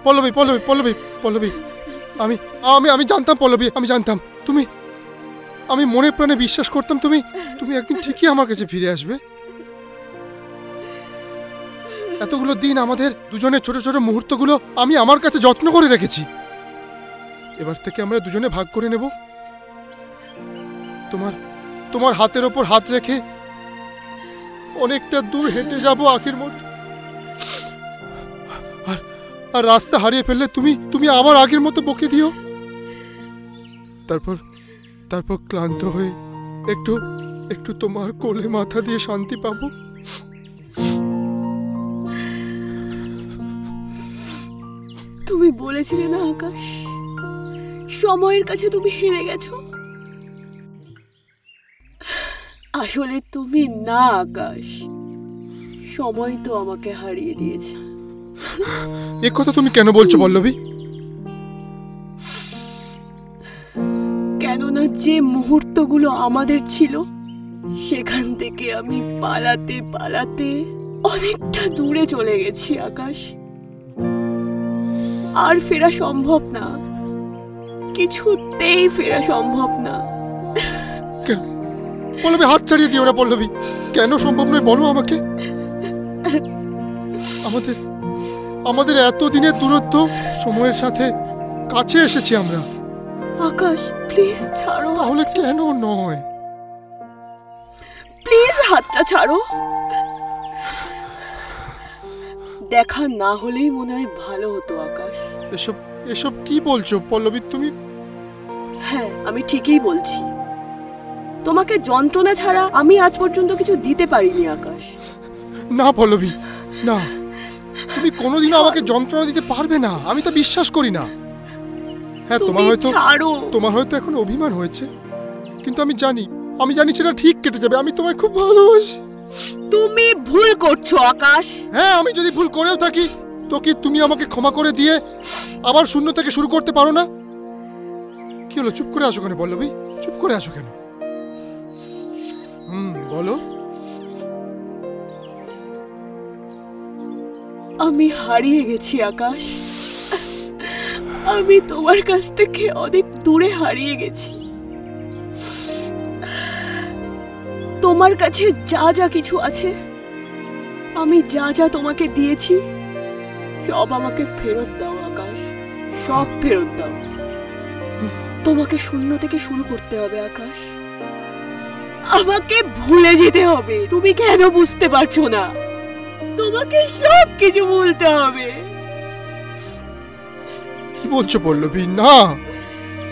পল্লবী পল্লবী পল্লবী পল্লবী, আমি আমি আমি জানতাম পল্লবী, আমি জানতাম তুমি, আমি মনে প্রাণে বিশ্বাস করতাম তুমি তুমি একদিন ঠিকই আমার কাছে ফিরে আসবে। এতগুলো দিন আমাদের দুজনের ছোট ছোট মুহূর্তগুলো আমি আমার কাছে যত্ন করে রেখেছি। এবার থেকে আমরা দুজনে ভাগ করে নেব। তোমার তোমার হাতের ওপর হাত রেখে অনেকটা দূর হেঁটে যাব আখের মতো। আর রাস্তা হারিয়ে ফেললে তুমি তুমি আবার আগের মতো বকে দিও। তারপর তারপর ক্লান্ত হয়ে একটু একটু তোমার কোলে মাথা দিয়ে শান্তি পাবো। তুমি বলেছিলে না আকাশ, সময়ের কাছে তুমি হেরে গেছো। আসলে তুমি না আকাশ, সময় তো আমাকে হারিয়ে দিয়েছে। এ কথা তুমি কেন বলছো পল্লবী? কেননা যে মুহূর্তগুলো আমাদের ছিল সেখান থেকে আমি পালাতে পালাতে অনেকটা দূরে চলে গেছি আকাশ। আর ফেরা সম্ভব না, কিছুতেই ফেরা সম্ভব না। পল্লবী হাত ছাড়িয়ে দিও না পল্লবী, কেন সম্ভব নয় বলো আমাকে। আমাদের আমাদের এতদিনের দূরত্ব সময়ের সাথে কাছে এসেছি আমরা। আকাশ প্লিজ ছাড়ো। তাহলে কেন নয়? প্লিজ হাতটা ছাড়ো। দেখা না হলেই মনে হয় ভালো হতো আকাশ। এসব এসব কি বলছো পল্লবী তুমি? হ্যাঁ আমি ঠিকই বলছি। তোমাকে যন্ত্রণা ছাড়া আমি আজ পর্যন্ত কিছু দিতে পারিনি আকাশ। না পল্লবী না, তুমি কোনোদিনও আমাকে যন্ত্রণা দিতে পারবে না, আমি তো বিশ্বাস করি না। হ্যাঁ তোমার হয়তো এখন অভিমান হয়েছে, কিন্তু আমি জানি সেটা ঠিক কেটে যাবে। আমি তোমায় খুব ভালোবাসি। তুমি ভুল করছো আকাশ। হ্যাঁ আমি যদি ভুল করেও থাকি তো কি তুমি আমাকে ক্ষমা করে দিয়ে আবার শূন্য থেকে শুরু করতে পারো না? কি হলো, চুপ করে আসো কেন পল্লবী? চুপ করে আসো কেন? বলো। আমি হারিয়ে গেছি আকাশ, আমি তোমার কাছ থেকে অনেক দূরে হারিয়ে গেছি। তোমার কাছে যা যা কিছু আছে, আমি যা যা তোমাকে দিয়েছি সব আমাকে ফেরত দাও আকাশ, সব ফেরত দাও। তোমাকে শূন্য থেকে শুরু করতে হবে আকাশ, আমাকে ভুলে যেতে হবে। তুমি কেন বুঝতে পারছো না? তোমাকে সব কিছু ভুলতে হবে। কি বলছো পল্লবী? না